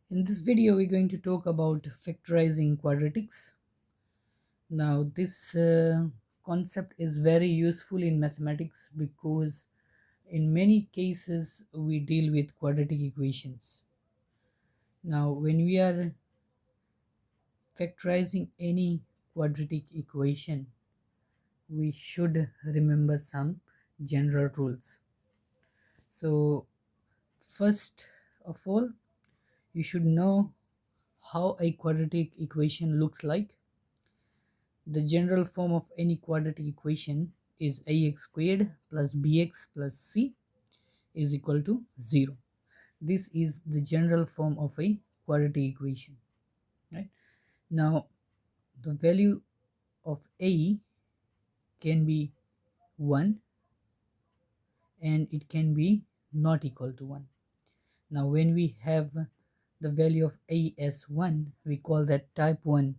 In this video, we're going to talk about factorizing quadratics. Now, this concept is very useful in mathematics because in many cases we deal with quadratic equations. Now, when we are factorizing any quadratic equation, we should remember some general rules. So, first of all, you should know how a quadratic equation looks like. The general form of any quadratic equation is ax squared plus bx plus c is equal to 0. This is the general form of a quadratic equation. Right? Now, the value of a can be 1 and it can be not equal to 1. Now, when we have the value of a as 1, we call that type 1,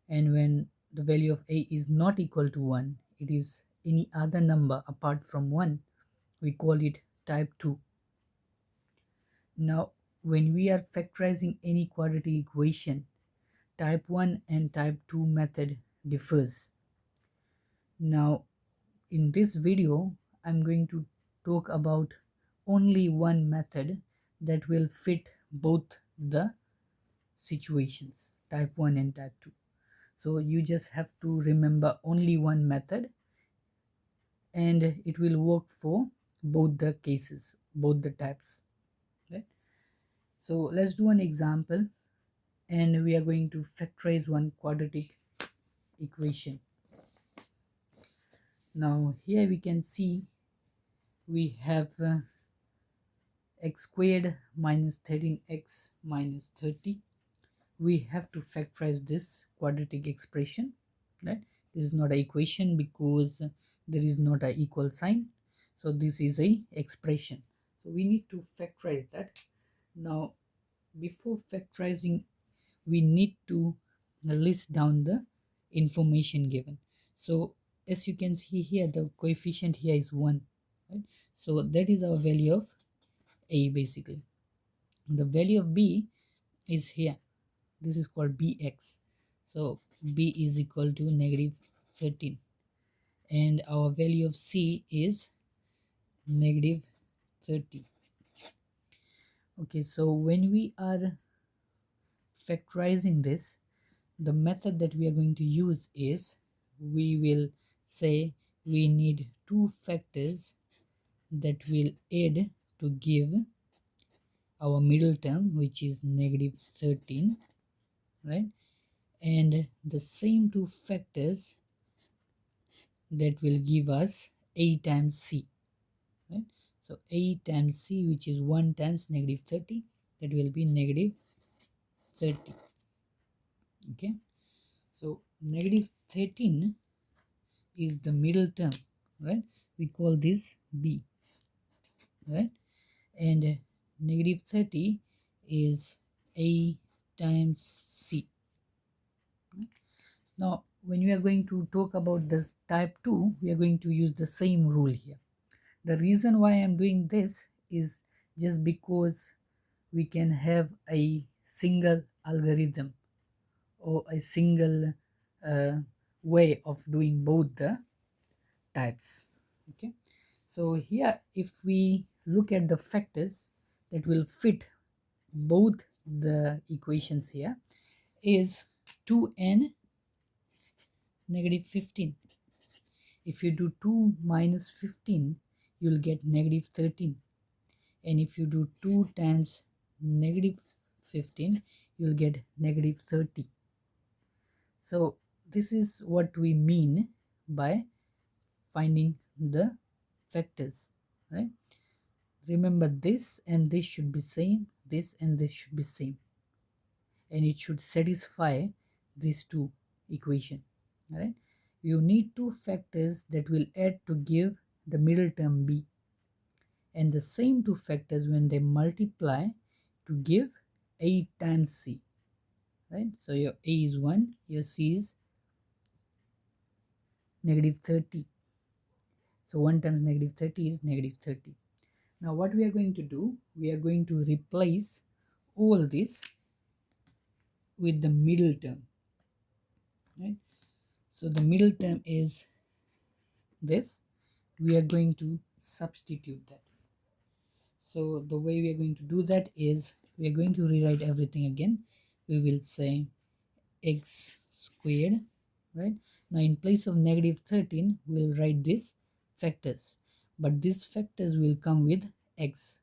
and when the value of a is not equal to 1, it is any other number apart from 1, we call it type 2. Now, when we are factorizing any quadratic equation, type 1 and type 2 method differs. Now, in this video, I'm going to talk about only one method that will fit both the situations, type 1 and type 2. So you just have to remember only one method and it will work for both the cases, both the types. Right? So let's do an example, and we are going to factorize one quadratic equation. Now here we can see we have x squared minus 13x minus 30. We have to factorize this quadratic expression, right? This is not an equation because there is not an equal sign, so this is a expression, so we need to factorize that. Now, before factorizing, we need to list down the information given. So as you can see here, the coefficient here is 1, right? So that is our value of a. Basically, the value of b is here. This is called bx. So b is equal to negative 13, and our value of c is negative 30. Okay, so when we are factorizing this, the method that we are going to use is, we will say we need two factors that will add to give our middle term, which is negative 13, right? And the same two factors that will give us a times c, right? So a times c, which is 1 times negative 30, that will be negative 30. Okay, so negative 13 is the middle term, right? We call this b, right? And negative 30 is a times c. Now when we are going to talk about this type 2, we are going to use the same rule here. The reason why I'm doing this is just because we can have a single algorithm or a single way of doing both the types. Okay, so here if we look at the factors that will fit both the equations here is 2 and negative 15. If you do 2 minus 15, you'll get negative 13, and if you do 2 times negative 15, you'll get negative 30. So this is what we mean by finding the factors, right? Remember, this and this should be same, this and this should be same, and it should satisfy these two equation, right? You need two factors that will add to give the middle term b, and the same two factors when they multiply to give a times c, right? So your a is 1, your c is negative 30. So 1 times negative 30 is negative 30. Now what we are going to do, we are going to replace all this with the middle term, right? So the middle term is this. We are going to substitute that. So the way we are going to do that is we are going to rewrite everything again. We will say x squared, right? Now in place of negative 13 we'll write this factors, but these factors will come with x.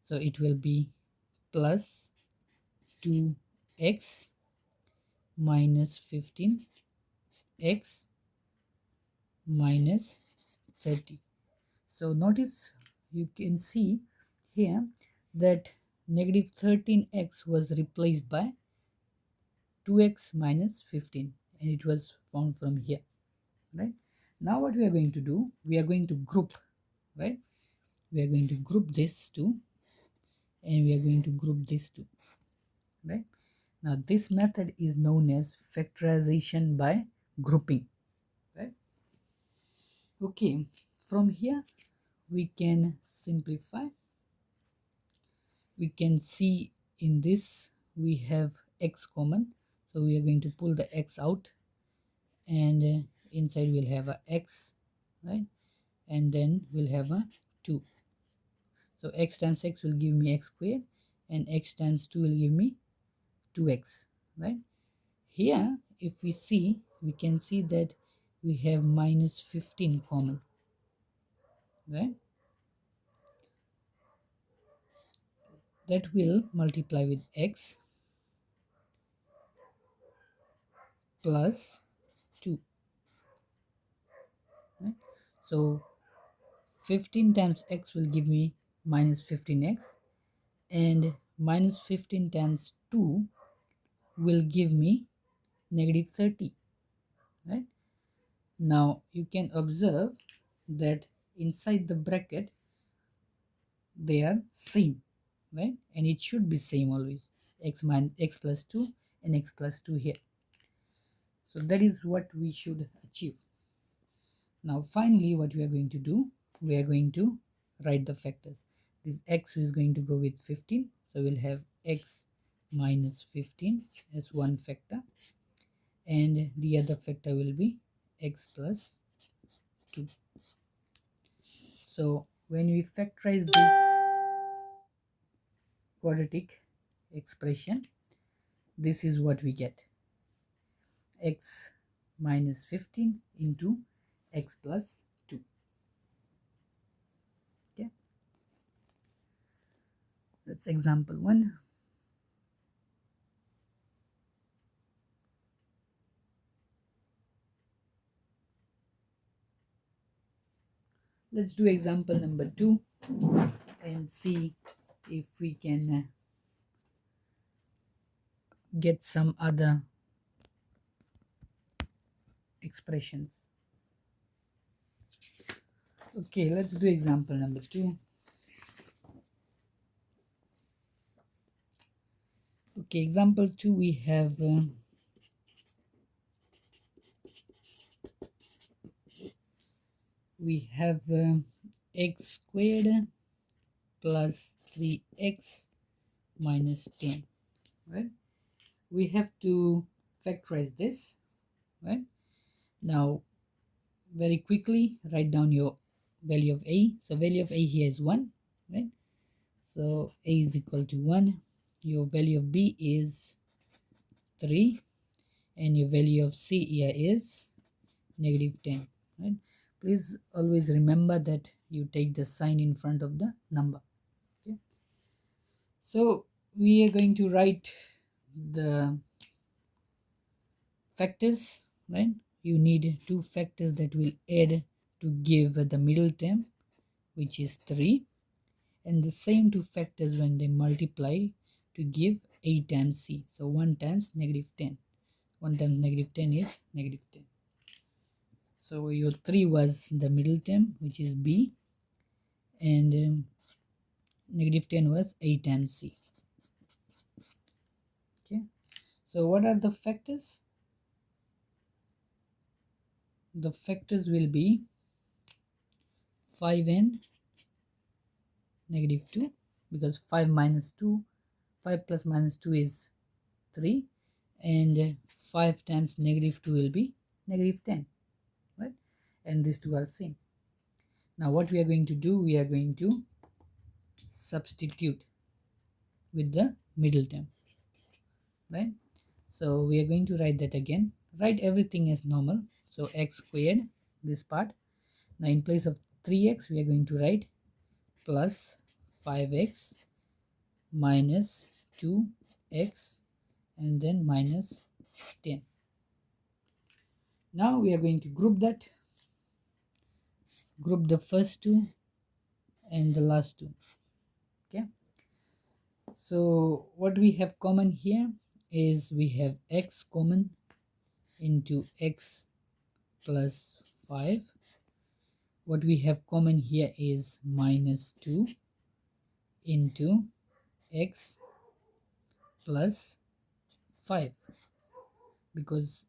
So it will be plus 2x minus 15x minus 30. So notice, you can see here that negative 13x was replaced by 2x minus 15, and it was found from here, right? Now what we are going to do, we are going to group, right? We are going to group this two, and we are going to group this two, right? Now this method is known as factorization by grouping, right? Okay, from here we can simplify. We can see in this we have x common, so we are going to pull the x out, and inside we'll have a x, right? And then we'll have a 2. So x times x will give me x squared, and x times 2 will give me 2x, right? Here if we see, we can see that we have minus 15 common, right? That will multiply with x plus 2, right? So 15 times x will give me minus 15x, and minus 15 times 2 will give me negative 30, right? Now you can observe that inside the bracket they are same, right? And it should be same always, x minus x plus 2 and x plus 2 here. So that is what we should achieve. Now finally what we are going to do, we are going to write the factors. This x is going to go with 15, so we'll have x minus 15 as one factor, and the other factor will be x plus 2. So when we factorize this quadratic expression, this is what we get: x minus 15 into x plus 2. Okay, that's example 1. Let's do example number 2 and see if we can get some other expressions. Okay, let's do example number 2. Okay, example 2, we have x squared plus 3x minus 10, right? We have to factorize this, right? Now very quickly write down your value of a. So value of a here is 1, right? So a is equal to 1. Your value of b is 3, and your value of c here is negative 10, right? Please always remember that you take the sign in front of the number. Okay, so we are going to write the factors, right? You need two factors that will add to give the middle term, which is 3, and the same two factors when they multiply to give a times c. So 1 times negative 10. 1 times negative 10 is negative 10. So your 3 was the middle term, which is b, and negative 10 was a times c. Okay, so what are the factors? The factors will be 5 and negative 2, because 5 minus 2, 5 plus minus 2 is 3, and 5 times negative 2 will be negative 10, right? And these two are same. Now what we are going to do, we are going to substitute with the middle term, right? So we are going to write that again. Write everything as normal. So x squared, this part. Now in place of 3x, we are going to write plus 5x minus 2x and then minus 10. Now we are going to group that. Group the first two and the last two. Okay. So what we have common here is we have x common into x plus 5. What we have common here is minus 2 into x plus 5, because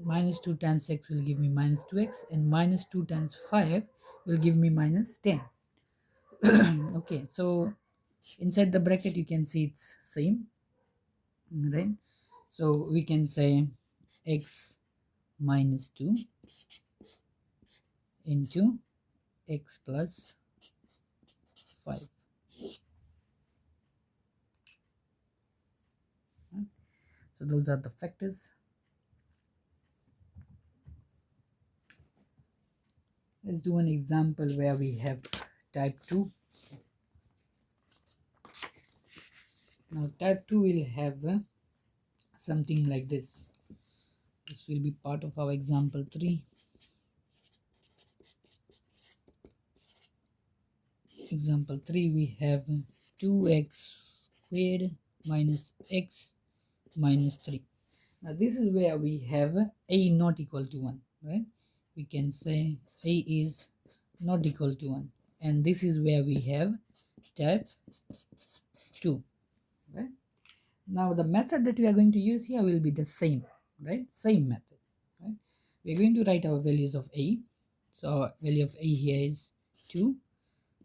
minus 2 times x will give me minus 2x and minus 2 times 5 will give me minus 10. Okay, so inside the bracket you can see it's same, right? So we can say x minus 2 into x plus 5. So those are the factors. Let's do an example where we have type 2. Now type 2 will have something like this. This will be part of our example 3. Example 3, we have 2x squared minus x minus 3. Now this is where we have a not equal to 1, right? We can say a is not equal to 1, and this is where we have type 2, right? Now the method that we are going to use here will be the same, right? Same method, right? We are going to write our values of a. So our value of a here is 2,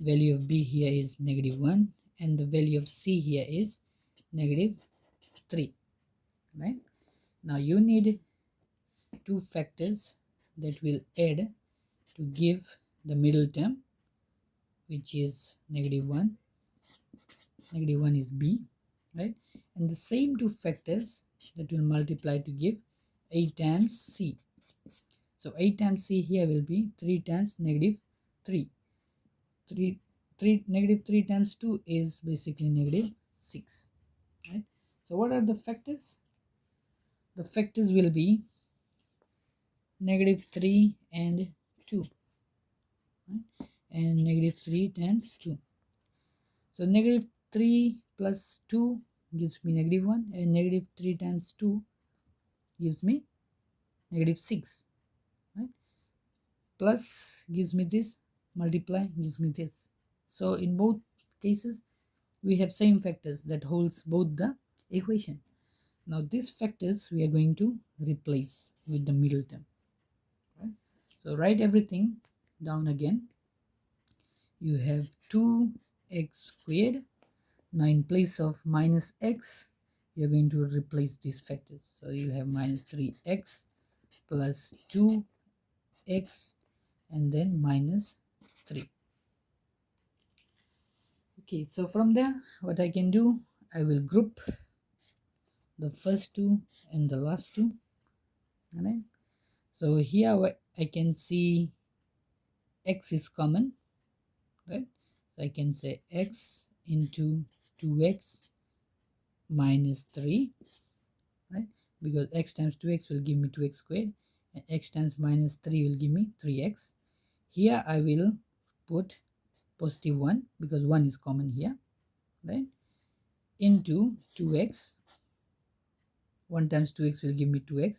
value of b here is negative 1, and the value of c here is negative 3, right? Now you need two factors that will add to give the middle term, which is negative 1. Negative 1 is b, right? And the same two factors that will multiply to give a times c. So a times c here will be 3 times negative 3. 3 negative 3 times 2 is basically negative 6, right? So what are the factors? The factors will be negative 3 and 2, right? And negative 3 times 2. So negative 3 plus 2 gives me negative 1, and negative 3 times 2 gives me negative 6, right? Plus gives me this, multiply gives me this. So in both cases we have same factors that holds both the equation. Now these factors we are going to replace with the middle term, right? So write everything down again. You have 2x squared. Now in place of minus x, you're going to replace these factors. So you'll have minus 3x plus 2x and then minus 3. Okay, so from there, what I can do, I will group the first two and the last two. Alright. So here I can see x is common, right? So I can say x into 2x minus 3, right? Because x times 2x will give me 2x squared, and x times minus 3 will give me 3x. Here I will put positive 1 because 1 is common here, right? Into 2x. 1 times 2x will give me 2x,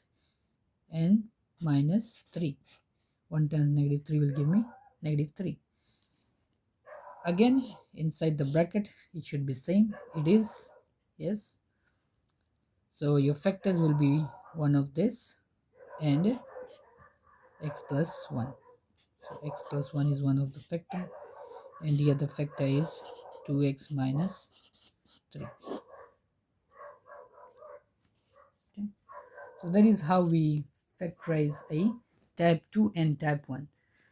and minus 3. 1 times negative 3 will give me negative 3. Again, inside the bracket it should be same. It is, yes. So your factors will be one of this and x plus 1. So x plus 1 is one of the factor, and the other factor is 2x minus 3. So that is how we factorize a type 2 and type 1.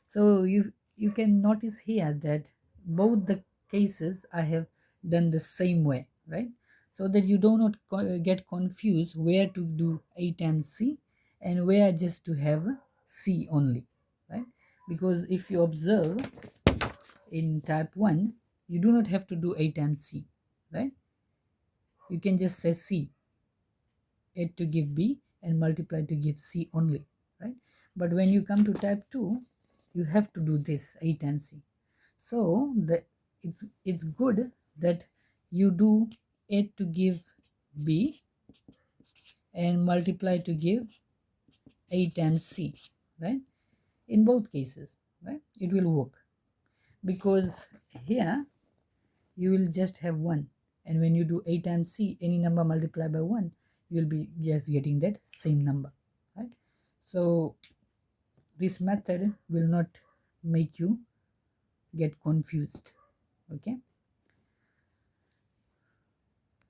So you can notice here that both the cases I have done the same way, right? So that you do not get confused where to do a times c and where just to have c only, right? Because if you observe in type 1, you do not have to do a times c, right? You can just say c, a to give b, and multiply to give c only, right? But when you come to type 2, you have to do this a times c. So it's good that you do a to give b and multiply to give a times c, right? In both cases, right? It will work because here you will just have 1, and when you do a times c, any number multiplied by 1, you will be just getting that same number, right? So this method will not make you get confused, okay?